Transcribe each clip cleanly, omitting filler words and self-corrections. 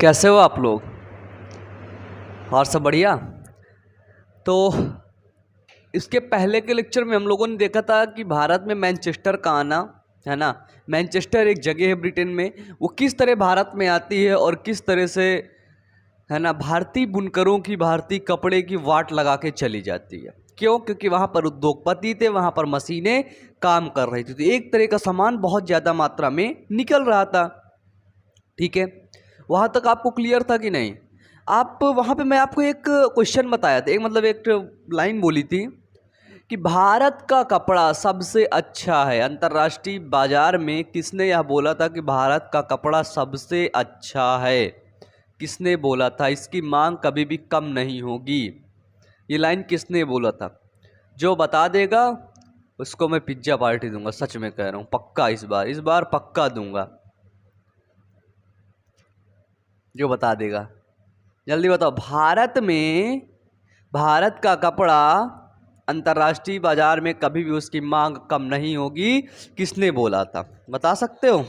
कैसे हो आप लोग? और सब बढ़िया। तो इसके पहले के लेक्चर में हम लोगों ने देखा था कि भारत में मैनचेस्टर का आना, है ना। मैनचेस्टर एक जगह है ब्रिटेन में, वो किस तरह भारत में आती है और किस तरह से, है ना, भारतीय बुनकरों की, भारतीय कपड़े की वाट लगा के चली जाती है। क्यों? क्योंकि वहाँ पर उद्योगपति थे, वहाँ पर मशीनें काम कर रही थी, तो एक तरह का सामान बहुत ज़्यादा मात्रा में निकल रहा था। ठीक है, वहाँ तक आपको क्लियर था कि नहीं? आप वहाँ पे मैं आपको एक क्वेश्चन बताया था, एक लाइन बोली थी कि भारत का कपड़ा सबसे अच्छा है। अंतर्राष्ट्रीय बाजार में किसने यह बोला था कि भारत का कपड़ा सबसे अच्छा है? किसने बोला था? इसकी मांग कभी भी कम नहीं होगी। ये लाइन किसने बोला था? जो बता देगा उसको मैं पिज्ज़ा पार्टी दूंगा, सच में कह रहा हूँ, पक्का। इस बार पक्का दूंगा, जो बता देगा। जल्दी बताओ, भारत का कपड़ा अंतर्राष्ट्रीय बाजार में कभी भी उसकी मांग कम नहीं होगी, किसने बोला था? बता सकते हो?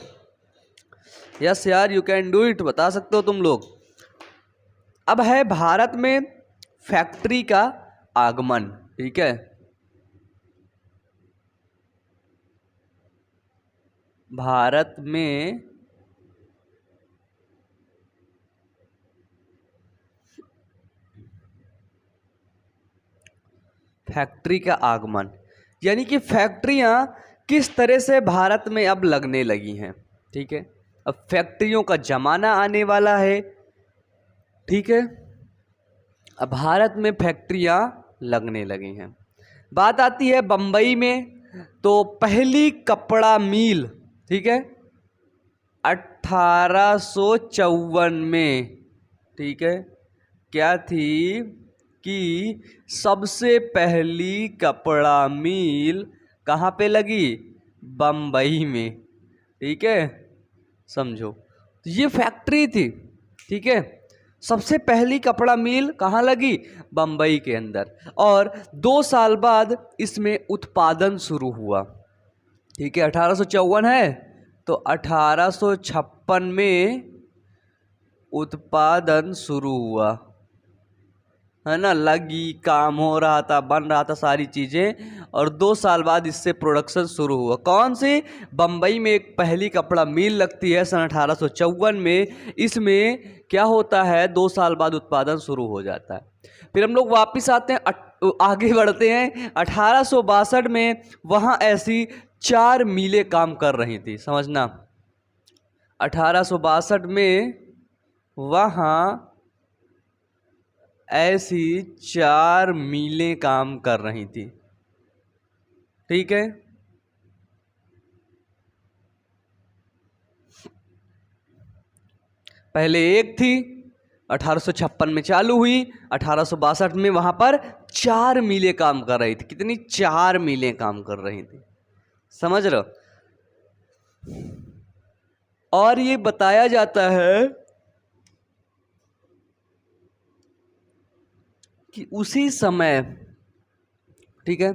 यस यार, यू कैन डू इट, बता सकते हो तुम लोग। अब है भारत में फैक्ट्री का आगमन। ठीक है, भारत में फैक्ट्री का आगमन, यानी कि फैक्ट्रियां किस तरह से भारत में अब लगने लगी हैं। ठीक है, अब फैक्ट्रियों का जमाना आने वाला है। ठीक है, अब भारत में फैक्ट्रियां लगने लगी हैं। बात आती है बम्बई में, तो पहली कपड़ा मिल, ठीक है, 1854 में, ठीक है, क्या थी कि सबसे पहली कपड़ा मिल कहाँ पे लगी? बम्बई में। ठीक है, समझो, तो ये फैक्ट्री थी। ठीक है, सबसे पहली कपड़ा मिल कहाँ लगी? बम्बई के अंदर। और 2 साल बाद इसमें उत्पादन शुरू हुआ। ठीक है, 1854 है तो 1856 में उत्पादन शुरू हुआ, है ना। लगी, काम हो रहा था, बन रहा था सारी चीज़ें, और 2 साल बाद इससे प्रोडक्शन शुरू हुआ। कौन सी? बम्बई में एक पहली कपड़ा मिल लगती है सन 1854 में। इसमें क्या होता है, 2 साल बाद उत्पादन शुरू हो जाता है। फिर हम लोग वापस आते हैं, आगे बढ़ते हैं 1862 में। वहाँ ऐसी 4 मिलें काम कर रही थी, समझना। 1862 में वहाँ ऐसी 4 मिलें काम कर रही थी। ठीक है, पहले एक थी, 1856 में चालू हुई, 1862 में वहां पर 4 मिलें काम कर रही थी। कितनी? 4 मिलें काम कर रही थी, समझ रहे हो। और ये बताया जाता है कि उसी समय, ठीक है,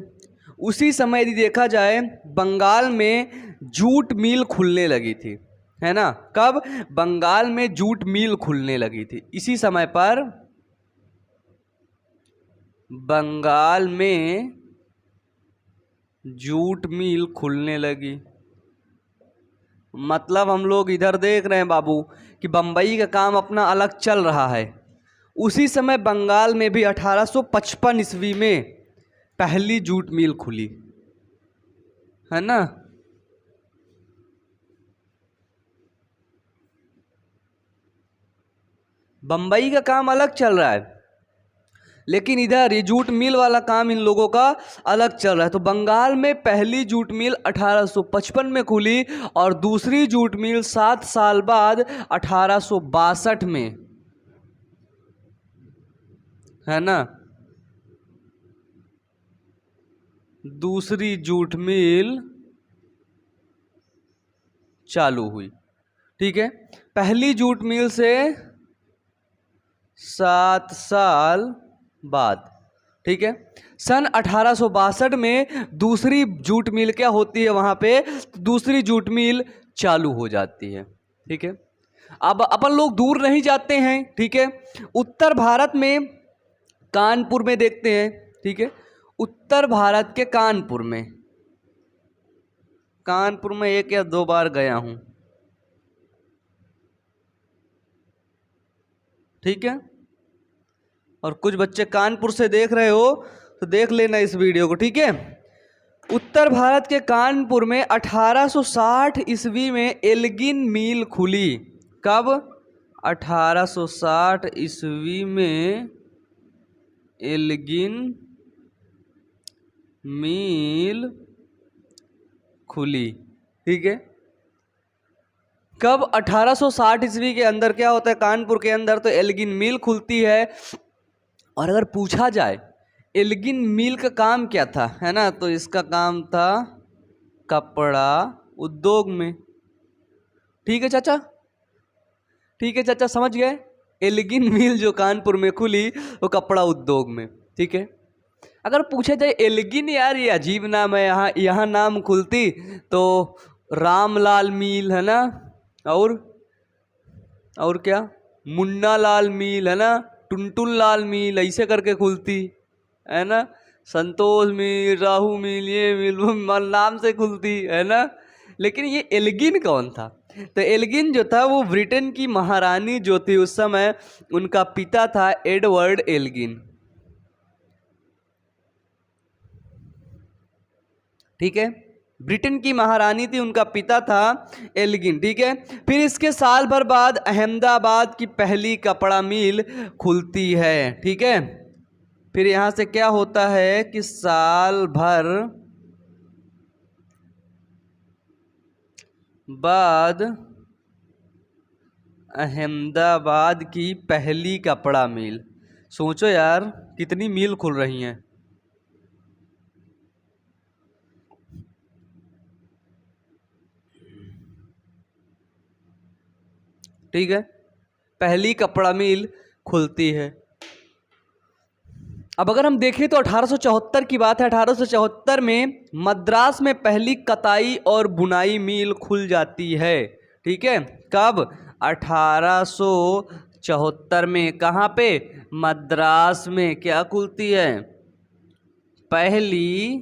उसी समय यदि देखा जाए, बंगाल में जूट मिल खुलने लगी थी, है ना। कब? बंगाल में जूट मिल खुलने लगी थी। इसी समय पर बंगाल में जूट मिल खुलने लगी। मतलब हम लोग इधर देख रहे हैं बाबू कि बंबई का काम अपना अलग चल रहा है, उसी समय बंगाल में भी 1855 ईस्वी में पहली जूट मिल खुली, है ना। बंबई का काम अलग चल रहा है, लेकिन इधर ये जूट मिल वाला काम इन लोगों का अलग चल रहा है। तो बंगाल में पहली जूट मिल 1855 में खुली, और दूसरी जूट मिल 7 साल बाद 1862 में, है ना, दूसरी जूट मिल चालू हुई। ठीक है, पहली जूट मिल से 7 साल बाद, ठीक है, सन 1862 में दूसरी जूट मिल क्या होती है वहाँ पे? दूसरी जूट मिल चालू हो जाती है। ठीक है, अब अपन लोग दूर नहीं जाते हैं, ठीक है। उत्तर भारत में कानपुर में देखते हैं, ठीक है। उत्तर भारत के कानपुर में एक या दो बार गया हूं, ठीक है। और कुछ बच्चे कानपुर से देख रहे हो तो देख लेना इस वीडियो को, ठीक है। उत्तर भारत के कानपुर में 1860 ईस्वी में एल्गिन मिल खुली। कब? 1860 ईस्वी में एल्गिन मिल खुली, ठीक है। कब? 1860 ईस्वी के अंदर क्या होता है कानपुर के अंदर? तो एल्गिन मिल खुलती है। और अगर पूछा जाए एल्गिन मिल का काम क्या था, है ना, तो इसका काम था कपड़ा उद्योग में, ठीक है चाचा, ठीक है चाचा, समझ गए। एल्गिन मिल जो कानपुर में खुली वो कपड़ा उद्योग में, ठीक है। अगर पूछा जाए एल्गिन, यार ये अजीब नाम है, यहाँ नाम खुलती तो रामलाल मिल, है ना, और क्या, मुन्ना लाल मिल, है ना, टुनटुन लाल मिल, ऐसे करके खुलती, है ना, संतोष मिल, राहु मिल, ये मिल नाम से खुलती, है ना। लेकिन ये एल्गिन कौन था? तो एल्गिन जो था वो ब्रिटेन की महारानी जो थी उस समय, उनका पिता था एडवर्ड एल्गिन, ठीक है। ब्रिटेन की महारानी थी, उनका पिता था एल्गिन, ठीक है। फिर इसके साल भर बाद अहमदाबाद की पहली कपड़ा मिल खुलती है, ठीक है। फिर यहां से क्या होता है कि साल भर बाद अहमदाबाद की पहली कपड़ा मिल। सोचो यार कितनी मिल खुल रही हैं, ठीक है। पहली कपड़ा मिल खुलती है। अब अगर हम देखें तो 1874 की बात है। 1874 में मद्रास में पहली कताई और बुनाई मिल खुल जाती है, ठीक है। कब? 1874 में। कहाँ पे? मद्रास में क्या खुलती है? पहली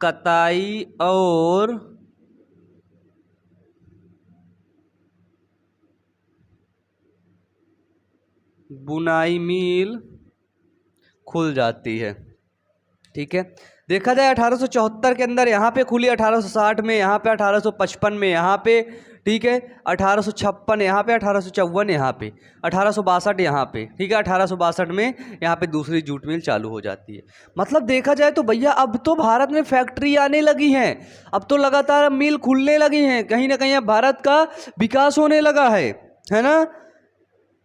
कताई और बुनाई मिल खुल जाती है, ठीक है। देखा जाए 1874 के अंदर यहाँ पे खुली, 1860 में यहाँ पे, 1855 में यहाँ पे, ठीक है, 1856 यहाँ पे, 1854 यहाँ पे, 1862 यहाँ पे, ठीक है। 1862 में यहाँ पे दूसरी जूट मिल चालू हो जाती है। मतलब देखा जाए तो भैया अब तो भारत में फैक्ट्री आने लगी हैं, अब तो लगातार मिल खुलने लगी हैं, कहीं ना कहीं अब भारत का विकास होने लगा है ना।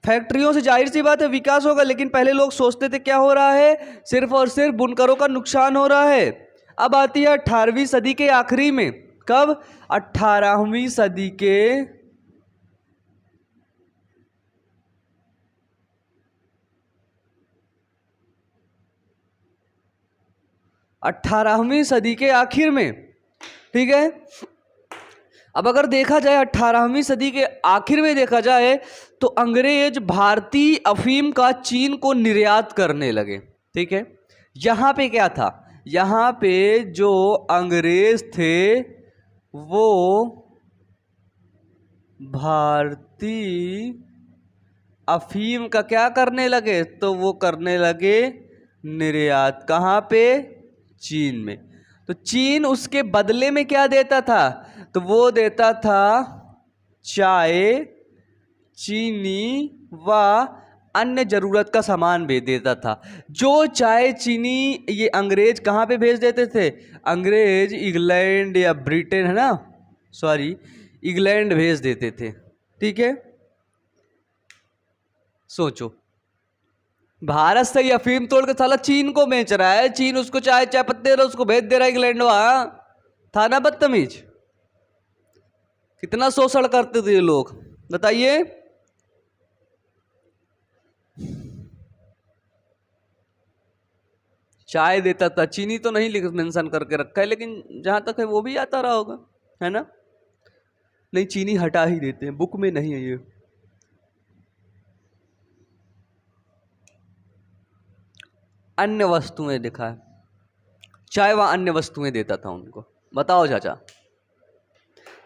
फैक्ट्रियों से जाहिर सी बात है विकास होगा, लेकिन पहले लोग सोचते थे क्या हो रहा है, सिर्फ और सिर्फ बुनकरों का नुकसान हो रहा है। अब आती है 18वीं सदी के आखिरी में। कब? 18वीं सदी के 18वीं सदी के आखिर में, ठीक है। अब अगर देखा जाए 18वीं सदी के आखिर में देखा जाए तो अंग्रेज भारतीय अफीम का चीन को निर्यात करने लगे, ठीक है। यहाँ पे क्या था? यहाँ पे जो अंग्रेज थे वो भारतीय अफीम का क्या करने लगे? तो वो करने लगे निर्यात। कहाँ पे? चीन में। तो चीन उसके बदले में क्या देता था? तो वो देता था चाय, चीनी व अन्य ज़रूरत का सामान भेज देता था। जो चाय चीनी ये अंग्रेज कहाँ पे भेज देते थे? अंग्रेज इंग्लैंड या ब्रिटेन, है ना, सॉरी, इंग्लैंड भेज देते थे, ठीक है। सोचो भारत से ही अफीम तोड़ के साला चीन को बेच रहा है, चीन उसको चाय पत्ते दे रहा है, उसको भेज दे रहा है इंग्लैंड। वहां था ना बदतमीज, कितना शोषण करते थे ये लोग, बताइए। चाय देता था, चीनी तो नहीं लिख मेंशन करके रखा है, लेकिन जहां तक है वो भी आता रहा होगा, है ना। नहीं, चीनी हटा ही देते हैं, बुक में नहीं है ये। अन्य वस्तुएं लिखा है, चाहे वह अन्य वस्तुएं देता था उनको। बताओ चाचा,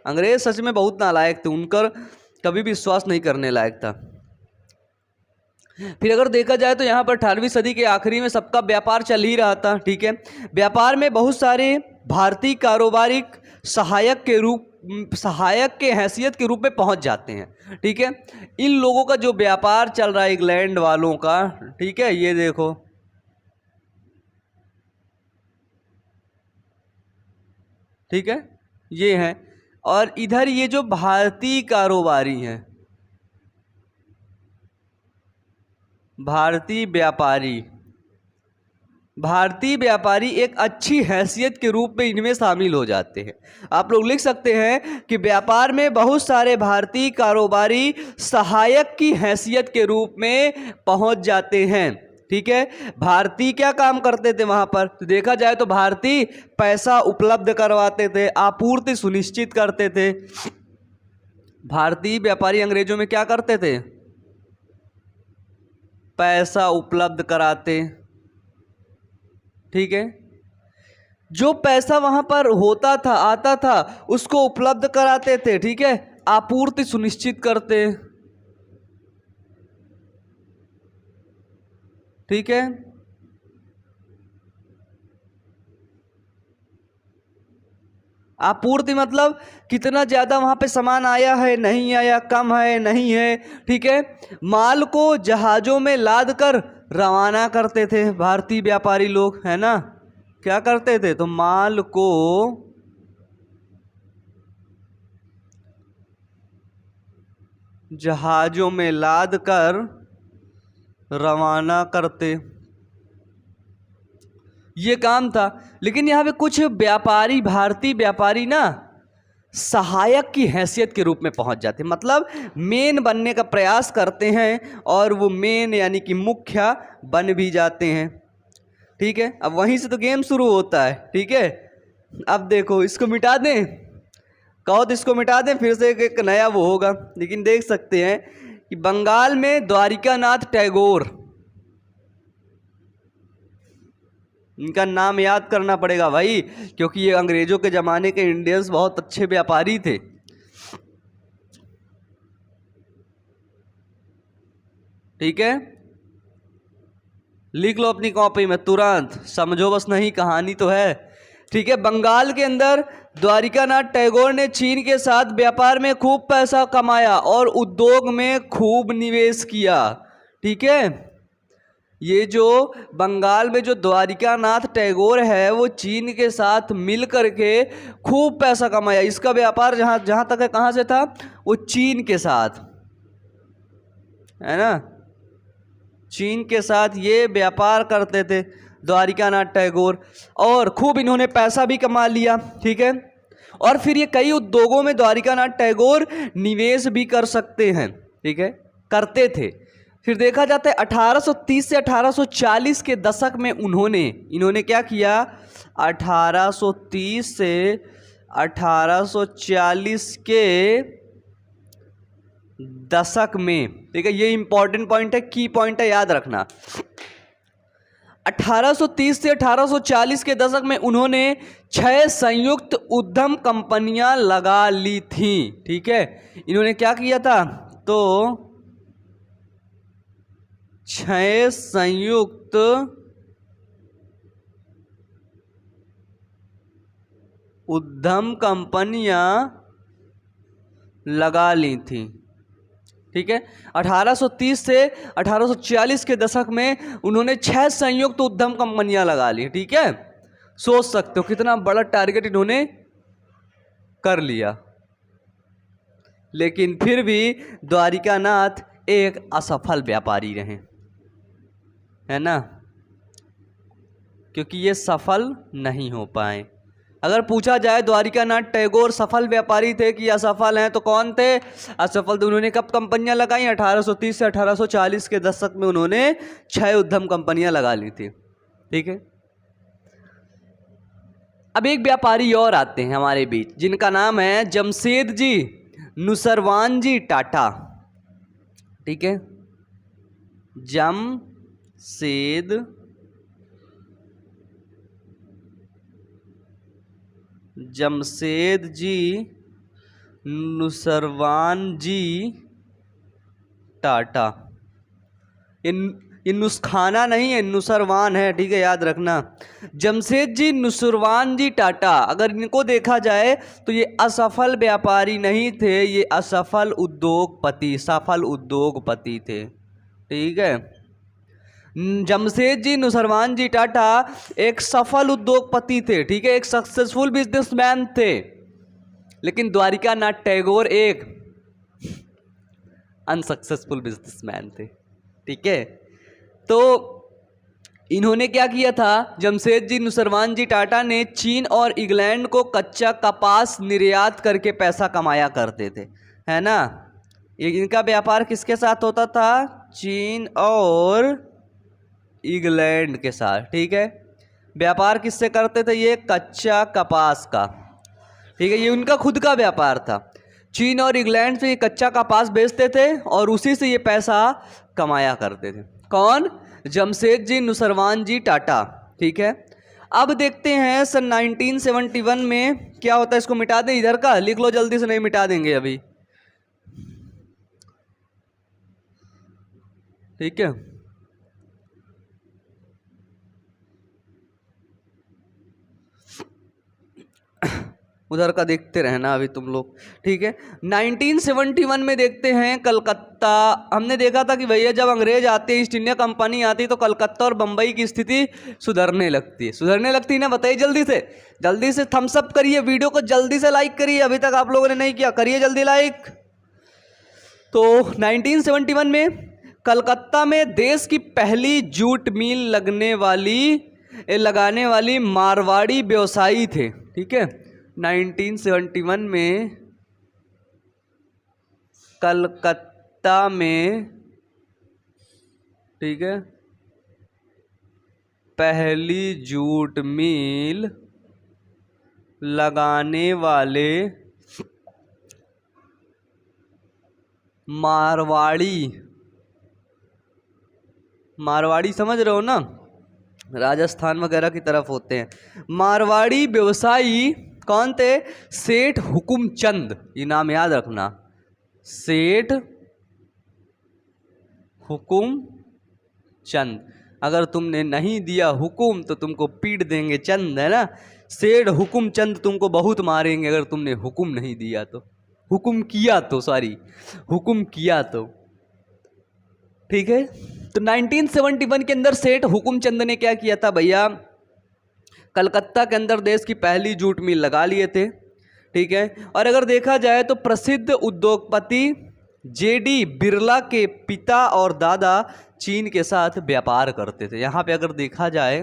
अंग्रेज सच में बहुत नालायक थे, उनकर कभी भी विश्वास नहीं करने लायक था। फिर अगर देखा जाए तो यहाँ पर 18वीं सदी के आखिरी में सबका व्यापार चल ही रहा था, ठीक है। व्यापार में बहुत सारे भारतीय कारोबारी सहायक के हैसियत के रूप में पहुंच जाते हैं, ठीक है। इन लोगों का जो व्यापार चल रहा है इंग्लैंड वालों का, ठीक है, ये देखो, ठीक है, ये है। और इधर ये जो भारतीय कारोबारी हैं, भारतीय व्यापारी एक अच्छी हैसियत के रूप में इनमें शामिल हो जाते हैं। आप लोग लिख सकते हैं कि व्यापार में बहुत सारे भारतीय कारोबारी सहायक की हैसियत के रूप में पहुंच जाते हैं, ठीक है। भारतीय क्या काम करते थे वहां पर, तो देखा जाए तो भारतीय पैसा उपलब्ध करवाते थे, आपूर्ति सुनिश्चित करते थे। भारतीय व्यापारी अंग्रेजों में क्या करते थे, पैसा उपलब्ध कराते, ठीक है। जो पैसा वहां पर होता था, आता था, उसको उपलब्ध कराते थे, ठीक है, आपूर्ति सुनिश्चित करते, ठीक है। आपूर्ति मतलब कितना ज़्यादा वहाँ पे सामान आया है, नहीं आया, कम है, नहीं है, ठीक है। माल को जहाज़ों में लाद कर रवाना करते थे भारतीय व्यापारी लोग, है ना। क्या करते थे, तो माल को जहाज़ों में लाद कर रवाना करते, ये काम था। लेकिन यहाँ पे कुछ व्यापारी, भारतीय व्यापारी ना सहायक की हैसियत के रूप में पहुंच जाते हैं, मतलब मेन बनने का प्रयास करते हैं और वो मेन यानी कि मुख्य बन भी जाते हैं, ठीक है। अब वहीं से तो गेम शुरू होता है, ठीक है। अब देखो, इसको मिटा दें, कहो तो इसको मिटा दें, फिर से एक नया वो होगा। लेकिन देख सकते हैं कि बंगाल में द्वारिकानाथ टैगोर, इनका नाम याद करना पड़ेगा भाई, क्योंकि ये अंग्रेजों के ज़माने के इंडियंस बहुत अच्छे व्यापारी थे, ठीक है। लिख लो अपनी कॉपी में तुरंत, समझो बस, नहीं कहानी तो है, ठीक है। बंगाल के अंदर द्वारिकानाथ टैगोर ने चीन के साथ व्यापार में खूब पैसा कमाया और उद्योग में खूब निवेश किया, ठीक है। ये जो बंगाल में जो द्वारिकानाथ टैगोर है, वो चीन के साथ मिल करके खूब पैसा कमाया। इसका व्यापार जहाँ तक है, कहाँ से था, वो चीन के साथ, है ना, चीन के साथ ये व्यापार करते थे द्वारिकानाथ टैगोर, और खूब इन्होंने पैसा भी कमा लिया, ठीक है। और फिर ये कई उद्योगों में द्वारिकानाथ टैगोर निवेश भी कर सकते हैं, ठीक है, करते थे। फिर देखा जाता है 1830 से 1840 के दशक में इन्होंने क्या किया, 1830 से 1840 के दशक में, ठीक है, ये इंपॉर्टेंट पॉइंट है, की पॉइंट है, याद रखना। 1830 से 1840 के दशक में उन्होंने 6 संयुक्त उद्यम कंपनियां लगा ली थी, ठीक है। इन्होंने क्या किया था, तो 6 संयुक्त उद्यम कंपनियां लगा ली थी, ठीक है। 1830 से 1840 के दशक में उन्होंने 6 संयुक्त उद्यम कंपनियां लगा ली, ठीक है। सोच सकते हो कितना बड़ा टारगेट इन्होंने कर लिया। लेकिन फिर भी द्वारिकानाथ एक असफल व्यापारी रहे, है ना, क्योंकि ये सफल नहीं हो पाए। अगर पूछा जाए द्वारिकानाथ टैगोर सफल व्यापारी थे कि असफल हैं, तो कौन थे, असफल। तो उन्होंने कब कंपनियां लगाई, 1830 से 1840 के दशक में उन्होंने 6 उद्यम कंपनियां लगा ली थी, ठीक है। अब एक व्यापारी और आते हैं हमारे बीच, जिनका नाम है जमशेद जी नुसरवानजी टाटा, ठीक है, जमशेद जी नुसरवान जी टाटा। ये नुस्खाना नहीं है, नुसरवान है, ठीक है, याद रखना। जमशेद जी नुसरवान जी टाटा, अगर इनको देखा जाए तो ये असफल व्यापारी नहीं थे, ये असफल उद्योगपति, सफल उद्योगपति थे, ठीक है। जमशेद जी नुसरवान जी टाटा एक सफल उद्योगपति थे, ठीक है, एक सक्सेसफुल बिजनेसमैन थे। लेकिन द्वारिका नाथ टैगोर एक अनसक्सेसफुल बिजनेसमैन थे, ठीक है। तो इन्होंने क्या किया था, जमशेद जी नुसरवान जी टाटा ने चीन और इंग्लैंड को कच्चा कपास निर्यात करके पैसा कमाया करते थे, है ना। इनका व्यापार किसके साथ होता था, चीन और इंग्लैंड के साथ, ठीक है। व्यापार किससे करते थे, ये कच्चा कपास का, ठीक है, ये उनका खुद का व्यापार था। चीन और इंग्लैंड से ये कच्चा कपास बेचते थे और उसी से ये पैसा कमाया करते थे। कौन, जमशेद जी नुसरवान जी टाटा, ठीक है। अब देखते हैं सन 1971 में क्या होता है। इसको मिटा दें, इधर का लिख लो जल्दी से, नहीं मिटा देंगे अभी, ठीक है। उधर का देखते रहना अभी तुम लोग, ठीक है। 1971 में देखते हैं कलकत्ता, हमने देखा था कि भैया जब अंग्रेज आते हैं, ईस्ट इंडिया कंपनी आती है, तो कलकत्ता और बम्बई की स्थिति सुधरने लगती है, सुधरने लगती है ना, बताइए जल्दी से थम्स अप करिए, वीडियो को जल्दी से लाइक करिए, अभी तक आप लोगों ने नहीं किया, करिए जल्दी लाइक। तो 1971 में कलकत्ता में देश की पहली जूट मिल लगाने वाली मारवाड़ी व्यवसायी थे, ठीक है। 1971 में कलकत्ता में, ठीक है, पहली जूट मिल लगाने वाले मारवाड़ी समझ रहे हो ना, राजस्थान वगैरह की तरफ होते हैं। मारवाड़ी व्यवसायी कौन थे, सेठ हुकुमचंद, ये नाम याद रखना, सेठ हुकुमचंद। अगर तुमने नहीं दिया हुकुम तो तुमको पीट देंगे चंद, है ना। सेठ हुकुमचंद तुमको बहुत मारेंगे अगर तुमने हुकुम नहीं दिया तो, हुकुम किया तो, ठीक है। तो 1971 के अंदर सेठ हुकुमचंद ने क्या किया था भैया, कलकत्ता के अंदर देश की पहली जूट मिल लगा लिए थे, ठीक है। और अगर देखा जाए तो प्रसिद्ध उद्योगपति जेडी बिरला के पिता और दादा चीन के साथ व्यापार करते थे। यहाँ पे अगर देखा जाए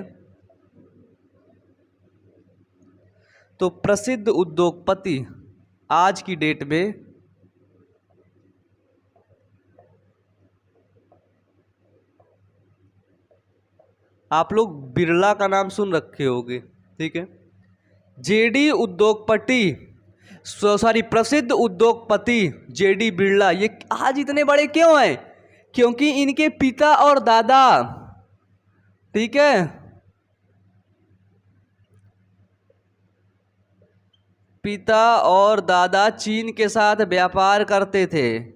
तो प्रसिद्ध उद्योगपति आज की डेट में आप लोग बिरला का नाम सुन रखे होंगे, ठीक है। जेडी उद्योगपति, सॉरी, प्रसिद्ध उद्योगपति जेडी बिरला, ये आज इतने बड़े क्यों हैं, क्योंकि इनके पिता और दादा, ठीक है, पिता और दादा चीन के साथ व्यापार करते थे,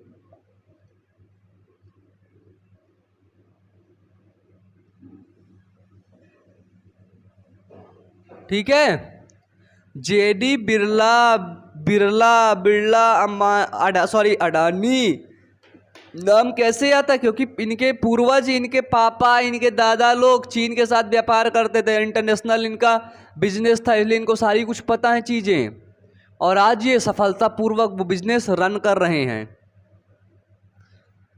ठीक है। जेडी अडानी नाम कैसे आता, क्योंकि इनके पूर्वज, इनके पापा, इनके दादा लोग चीन के साथ व्यापार करते थे, इंटरनेशनल इनका बिजनेस था, इसलिए इनको सारी कुछ पता है चीज़ें, और आज ये सफलतापूर्वक वो बिजनेस रन कर रहे हैं।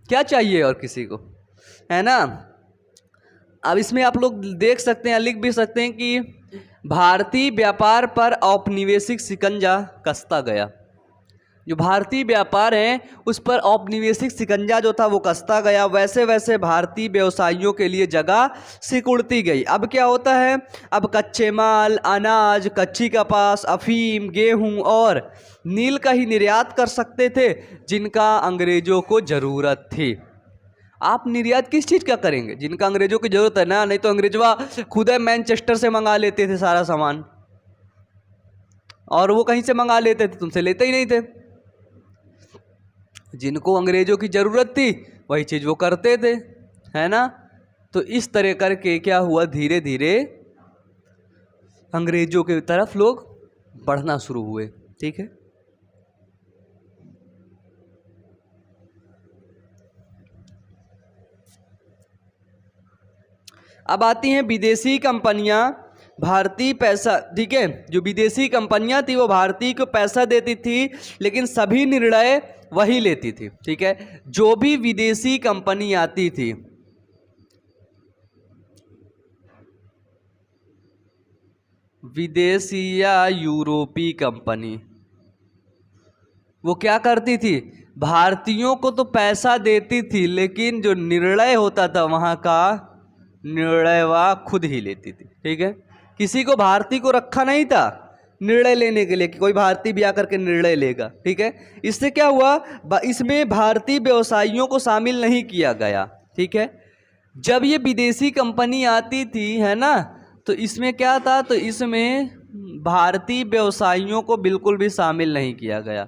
क्या चाहिए और किसी को, है ना। अब इसमें आप लोग देख सकते हैं, लिख भी सकते हैं कि भारतीय व्यापार पर औपनिवेशिक शिकंजा कसता गया। जो भारतीय व्यापार है उस पर औपनिवेशिक शिकंजा जो था वो कसता गया, वैसे वैसे भारतीय व्यवसायियों के लिए जगह सिकुड़ती गई। अब क्या होता है, अब कच्चे माल, अनाज, कच्ची कपास, अफीम, गेहूं और नील का ही निर्यात कर सकते थे जिनका अंग्रेजों को ज़रूरत थी। आप निर्यात किस चीज़ का करेंगे, जिनका अंग्रेजों की ज़रूरत है ना, नहीं तो अंग्रेजवा खुद मैनचेस्टर से मंगा लेते थे सारा सामान, और वो कहीं से मंगा लेते थे, तुमसे लेते ही नहीं थे। जिनको अंग्रेजों की ज़रूरत थी वही चीज़ वो करते थे, है ना। तो इस तरह करके क्या हुआ, धीरे धीरे अंग्रेजों की तरफ लोग बढ़ना शुरू हुए। ठीक है, अब आती हैं विदेशी कंपनियां भारतीय पैसा। ठीक है, जो विदेशी कंपनियां थी वो भारतीय को पैसा देती थी, लेकिन सभी निर्णय वही लेती थी। ठीक है, जो भी विदेशी कंपनी आती थी, विदेशी या यूरोपीय कंपनी, वो क्या करती थी, भारतीयों को तो पैसा देती थी, लेकिन जो निर्णय होता था वहाँ का निर्णय वह खुद ही लेती थी। ठीक है, किसी को भारतीय को रखा नहीं था निर्णय लेने के लिए कि कोई भारतीय भी आकर के निर्णय लेगा। ठीक है, इससे क्या हुआ, इसमें भारतीय व्यवसायियों को शामिल नहीं किया गया। ठीक है, जब ये विदेशी कंपनी आती थी, है ना, तो इसमें क्या था, तो इसमें भारतीय व्यवसायियों को बिल्कुल भी शामिल नहीं किया गया।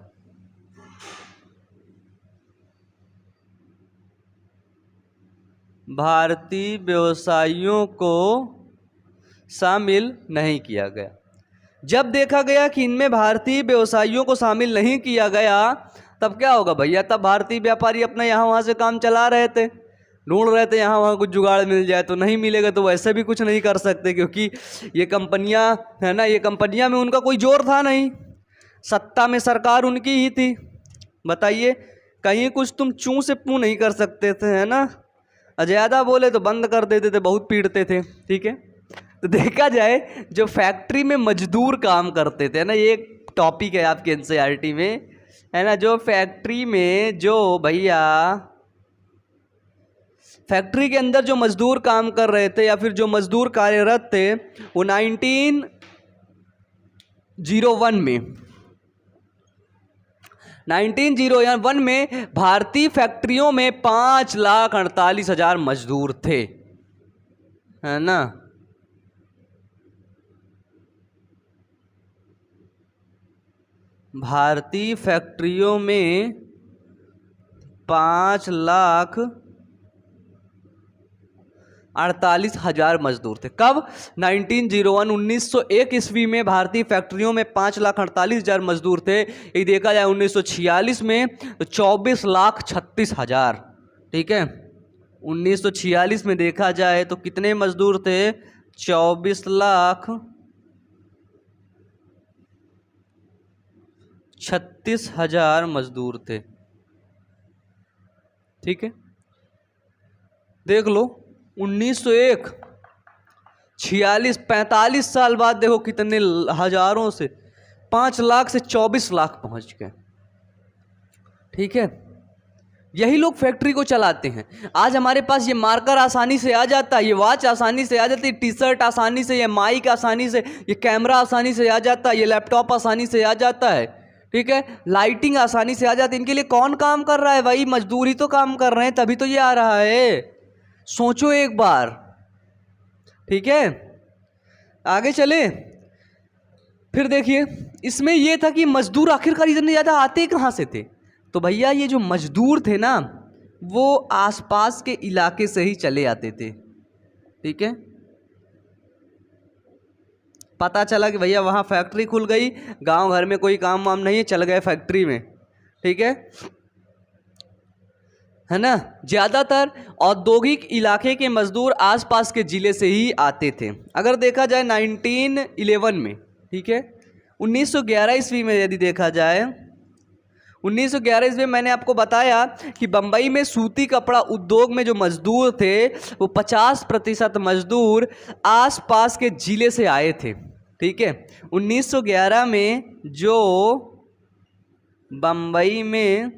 भारतीय व्यवसायियों को शामिल नहीं किया गया। जब देखा गया कि इनमें भारतीय व्यवसायियों को शामिल नहीं किया गया, तब क्या होगा भैया, तब भारतीय व्यापारी अपना यहाँ वहाँ से काम चला रहे थे, ढूंढ रहे थे यहाँ वहाँ कुछ जुगाड़ मिल जाए, तो नहीं मिलेगा तो वैसे भी कुछ नहीं कर सकते, क्योंकि ये कंपनियाँ, है ना, ये कंपनियाँ में उनका कोई जोर था नहीं, सत्ता में सरकार उनकी ही थी। बताइए, कहीं कुछ तुम चूं से पू नहीं कर सकते थे, है ना, ज़्यादा बोले तो बंद कर देते थे, बहुत पीटते थे। ठीक है, तो देखा जाए जो फैक्ट्री में मजदूर काम करते थे ना, ये एक टॉपिक है आपके एनसीईआरटी में, है ना, जो फैक्ट्री में जो भैया फैक्ट्री के अंदर जो मजदूर काम कर रहे थे या फिर जो मजदूर कार्यरत थे, वो 1901 में भारतीय फैक्ट्रियों में 5,48,000 मजदूर थे, है ना। भारतीय फैक्ट्रियों में 5,48,000 मजदूर थे। कब? 1901 ईस्वी में भारतीय फैक्ट्रियों में 5,48,000 मजदूर थे। ये देखा जाए 1946 में तो 24,36,000। ठीक है, 1946 में देखा जाए तो कितने मजदूर थे, 24,36,000 मजदूर थे। ठीक है, देख लो 1901, 46, 45 साल बाद देखो कितने हजारों से 5 लाख से 24 लाख पहुंच गए। ठीक है, यही लोग फैक्ट्री को चलाते हैं। आज हमारे पास ये मार्कर आसानी से आ जाता है, ये वॉच आसानी से आ जाती है, टी शर्ट आसानी से, ये माइक आसानी से, ये कैमरा आसानी से आ जाता है, ये लैपटॉप आसानी से आ जाता है। ठीक है, लाइटिंग आसानी से आ जाती है। इनके लिए कौन काम कर रहा है? वही मजदूरी तो काम कर रहे हैं, तभी तो ये आ रहा है। सोचो एक बार। ठीक है, आगे चले। फिर देखिए, इसमें यह था कि मजदूर आखिरकार इतने ज़्यादा आते कहाँ से थे? तो भैया ये जो मजदूर थे ना, वो आसपास के इलाके से ही चले आते थे। ठीक है, पता चला कि भैया वहाँ फैक्ट्री खुल गई, गांव घर में कोई काम वाम नहीं है, चल गए फैक्ट्री में। ठीक है ना। ज़्यादातर औद्योगिक इलाके के मजदूर आसपास के ज़िले से ही आते थे। अगर देखा जाए 1911 में, ठीक है, 1911 ईस्वी में यदि देखा जाए, 1911 ईस्वी में मैंने आपको बताया कि बम्बई में सूती कपड़ा उद्योग में जो मजदूर थे वो 50% मजदूर आसपास के ज़िले से आए थे। ठीक है, 1911 में जो बम्बई में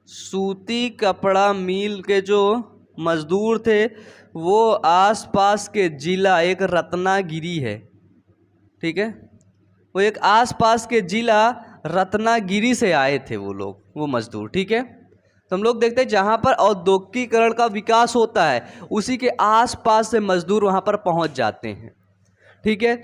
सूती कपड़ा मिल के जो मजदूर थे वो आसपास के जिला एक रत्नागिरी है, ठीक है, वो एक आसपास के जिला रत्नागिरी से आए थे वो लोग, वो मजदूर, ठीक है। तो हम लोग देखते हैं जहाँ पर औद्योगिकीकरण का विकास होता है उसी के आसपास से मजदूर वहाँ पर पहुँच जाते हैं, ठीक है।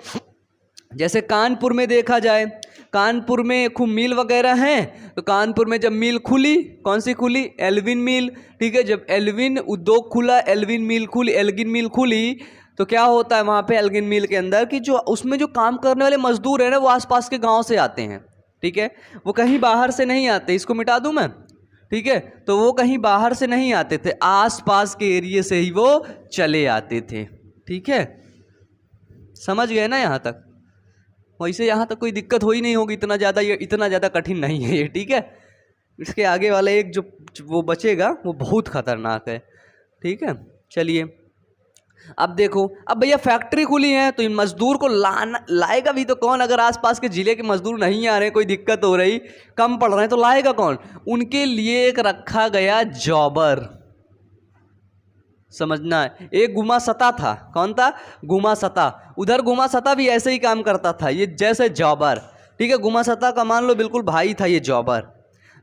जैसे कानपुर में देखा जाए, कानपुर में खूब मिल वगैरह हैं, तो कानपुर में जब मिल खुली, कौन सी खुली, एल्विन मिल, ठीक है। जब एल्विन उद्योग खुला, एल्विन मिल खुली, एल्गिन मिल खुली, तो क्या होता है वहाँ पे एल्गिन मिल के अंदर कि जो उसमें जो काम करने वाले मजदूर हैं ना वो आसपास के गांव से आते हैं, ठीक है, वो कहीं बाहर से नहीं आते, इसको मिटा दूं मैं, ठीक है। तो वो कहीं बाहर से नहीं आते थे, आसपास के एरिए से ही वो चले आते थे, ठीक है, समझ गए ना यहाँ तक। वैसे यहाँ तक कोई दिक्कत हो ही नहीं होगी, इतना ज़्यादा, ये इतना ज़्यादा कठिन नहीं है ये, ठीक है। इसके आगे वाला एक जो वो बचेगा वो बहुत खतरनाक है, ठीक है। चलिए अब देखो, अब भैया फैक्ट्री खुली है तो इन मजदूर को लाएगा भी तो कौन, अगर आसपास के जिले के मजदूर नहीं आ रहे, कोई दिक्कत हो रही, कम पड़ रहे हैं, तो लाएगा कौन, उनके लिए एक रखा गया जॉबर, समझना है। एक गुमास्ता था, कौन था, गुमास्ता, उधर गुमास्ता भी ऐसे ही काम करता था, ये जैसे जॉबर, ठीक है, गुमास्ता का मान लो बिल्कुल भाई था ये जॉबर।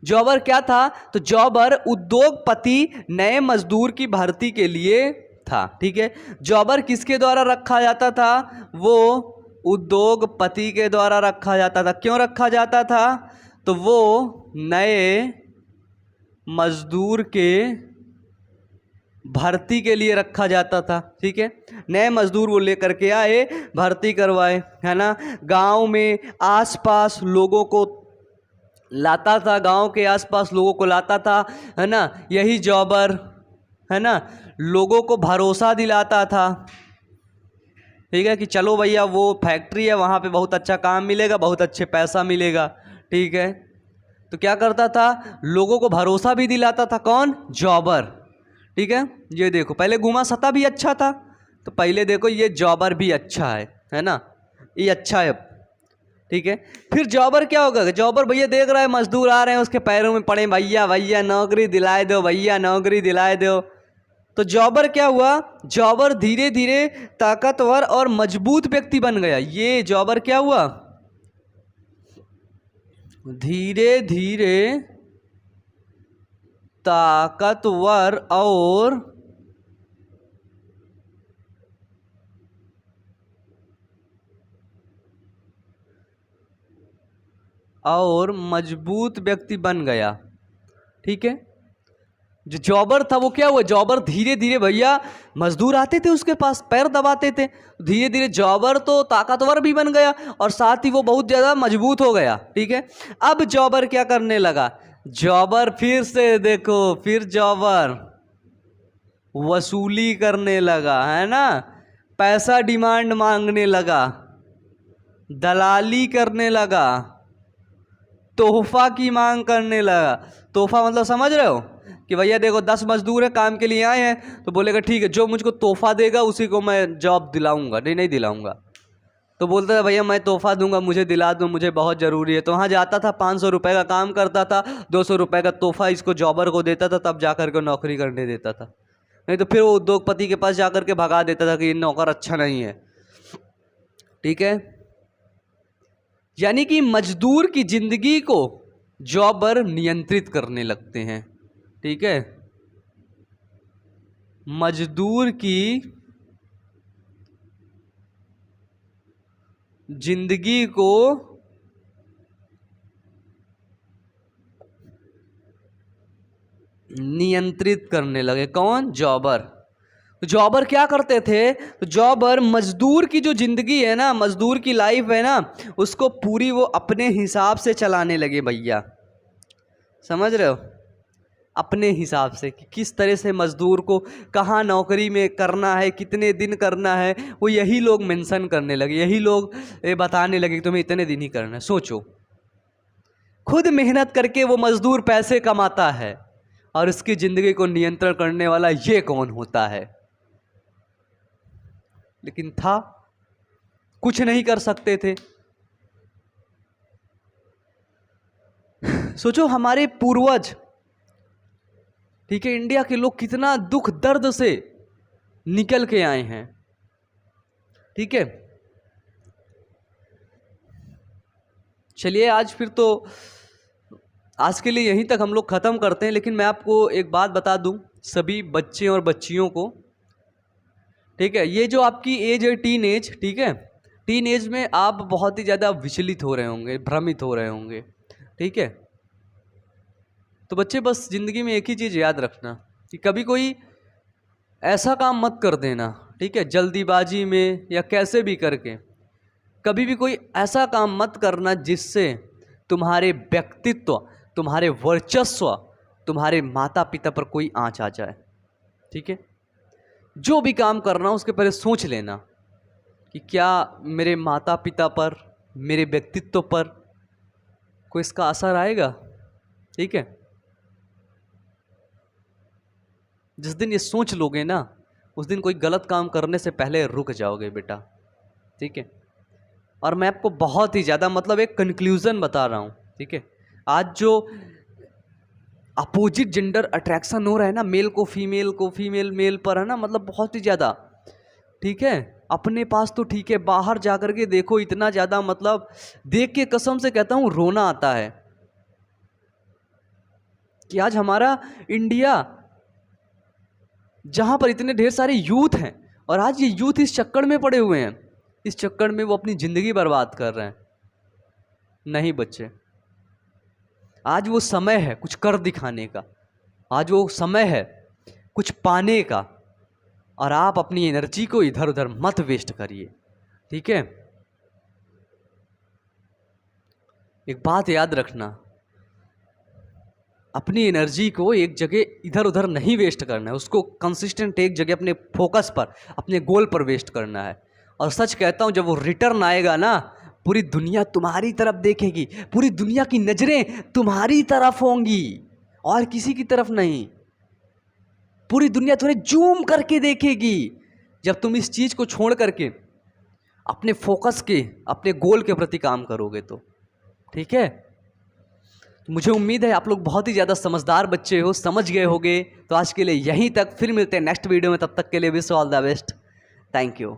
जॉबर क्या था, तो जॉबर उद्योगपति नए मजदूर की भर्ती के लिए था, ठीक है। जॉबर किसके द्वारा रखा जाता था, वो उद्योगपति के द्वारा रखा जाता था। क्यों रखा जाता था, तो वो नए मजदूर के भर्ती के लिए रखा जाता था, ठीक है। नए मजदूर वो लेकर के आए, भर्ती करवाए, है ना, गांव में आसपास लोगों को लाता था, गांव के आसपास लोगों को लाता था, है ना, यही जॉबर, है ना, लोगों को भरोसा दिलाता था, ठीक है, कि चलो भैया वो फैक्ट्री है वहाँ पे बहुत अच्छा काम मिलेगा, बहुत अच्छे पैसा मिलेगा, ठीक है। तो क्या करता था, लोगों को भरोसा भी दिलाता था, कौन, जॉबर, ठीक है। ये देखो पहले गुमास्ता भी अच्छा था, तो पहले देखो ये जॉबर भी अच्छा है ना, ये अच्छा है, ठीक है। फिर जॉबर क्या होगा, जॉबर भैया देख रहा है मजदूर आ रहे हैं उसके पैरों में पड़े, भैया भैया नौकरी दिलाए दो, भैया नौकरी दिलाए दो, तो जॉबर क्या हुआ, जॉबर धीरे धीरे ताकतवर और मजबूत व्यक्ति बन गया। ये जॉबर क्या हुआ, धीरे धीरे ताकतवर और मजबूत व्यक्ति बन गया, ठीक है। जो जॉबर था वो क्या हुआ, जॉबर धीरे धीरे, भैया मजदूर आते थे उसके पास, पैर दबाते थे, धीरे धीरे जॉबर तो ताकतवर भी बन गया और साथ ही वो बहुत ज़्यादा मजबूत हो गया, ठीक है। अब जॉबर क्या करने लगा, जॉबर फिर से देखो, फिर जॉबर वसूली करने लगा, है ना, पैसा डिमांड मांगने लगा, दलाली करने लगा, तोहफा की मांग करने लगा। तोहफा मतलब समझ रहे हो कि भैया देखो 10 मजदूर है काम के लिए आए हैं, तो बोलेगा ठीक है, जो मुझको तोहफा देगा उसी को मैं जॉब दिलाऊंगा, नहीं दिलाऊंगा, तो बोलता था भैया मैं तोहफा दूंगा, मुझे दिला दो, मुझे बहुत ज़रूरी है। तो वहाँ जाता था, 500 रुपये का काम करता था, 200 रुपये का तोहफा इसको जॉबर को देता था, तब जा कर के नौकरी करने देता था, नहीं तो फिर वो उद्योगपति के पास जा कर के भगा देता था कि ये नौकर अच्छा नहीं है, ठीक है। यानी कि मजदूर की जिंदगी को जॉबर नियंत्रित करने लगते हैं, ठीक है, मजदूर की जिंदगी को नियंत्रित करने लगे, कौन, जॉबर। तो जॉबर क्या करते थे, तो जॉबर मजदूर की जो जिंदगी है ना, मजदूर की लाइफ है ना, उसको पूरी वो अपने हिसाब से चलाने लगे भैया, समझ रहे हो, अपने हिसाब से कि किस तरह से मजदूर को कहाँ नौकरी में करना है, कितने दिन करना है, वो यही लोग मेंशन करने लगे, यही लोग बताने लगे कि तुम्हें इतने दिन ही करना है। सोचो, खुद मेहनत करके वो मजदूर पैसे कमाता है और उसकी ज़िंदगी को नियंत्रण करने वाला ये कौन होता है, लेकिन था, कुछ नहीं कर सकते थे, सोचो हमारे पूर्वज, ठीक है, इंडिया के लोग कितना दुख दर्द से निकल के आए हैं, ठीक है। चलिए आज फिर तो आज के लिए यहीं तक हम लोग ख़त्म करते हैं, लेकिन मैं आपको एक बात बता दूं सभी बच्चे और बच्चियों को, ठीक है, ये जो आपकी एज है टीन एज, ठीक है, टीन एज में आप बहुत ही ज़्यादा विचलित हो रहे होंगे, भ्रमित हो रहे होंगे, ठीक है। तो बच्चे बस ज़िंदगी में एक ही चीज़ याद रखना कि कभी कोई ऐसा काम मत कर देना, ठीक है, जल्दीबाजी में या कैसे भी करके कभी भी कोई ऐसा काम मत करना जिससे तुम्हारे व्यक्तित्व, तुम्हारे वर्चस्व, तुम्हारे माता पिता पर कोई आँच आ जाए, ठीक है। जो भी काम करना उसके पहले सोच लेना कि क्या मेरे माता पिता पर, मेरे व्यक्तित्व पर कोई इसका असर आएगा, ठीक है। जिस दिन ये सोच लोगे ना, उस दिन कोई गलत काम करने से पहले रुक जाओगे बेटा, ठीक है। और मैं आपको बहुत ही ज़्यादा मतलब एक कंक्लूज़न बता रहा हूँ, ठीक है। आज जो अपोजिट जेंडर अट्रैक्शन हो रहा है ना, मेल को फीमेल मेल पर, है ना, मतलब बहुत ही ज़्यादा, ठीक है। अपने पास तो ठीक है, बाहर जा कर के देखो इतना ज़्यादा, मतलब देख के कसम से कहता हूँ रोना आता है कि आज हमारा इंडिया जहाँ पर इतने ढेर सारे यूथ हैं और आज ये यूथ इस चक्कर में पड़े हुए हैं, इस चक्कर में वो अपनी ज़िंदगी बर्बाद कर रहे हैं। नहीं बच्चे, आज वो समय है कुछ कर दिखाने का, आज वो समय है कुछ पाने का, और आप अपनी एनर्जी को इधर उधर मत वेस्ट करिए, ठीक है। एक बात याद रखना, अपनी एनर्जी को एक जगह इधर उधर नहीं वेस्ट करना है, उसको कंसिस्टेंट एक जगह अपने फोकस पर, अपने गोल पर वेस्ट करना है। और सच कहता हूँ, जब वो रिटर्न आएगा ना, पूरी दुनिया तुम्हारी तरफ देखेगी, पूरी दुनिया की नज़रें तुम्हारी तरफ होंगी और किसी की तरफ नहीं। पूरी दुनिया तुम्हें जूम करके देखेगी जब तुम इस चीज़ को छोड़ करके अपने फोकस के, अपने गोल के प्रति काम करोगे तो, ठीक है। तो मुझे उम्मीद है आप लोग बहुत ही ज़्यादा समझदार बच्चे हो, समझ गए होगे। तो आज के लिए यहीं तक, फिर मिलते हैं नेक्स्ट वीडियो में, तब तक के लिए wish all the best, thank you.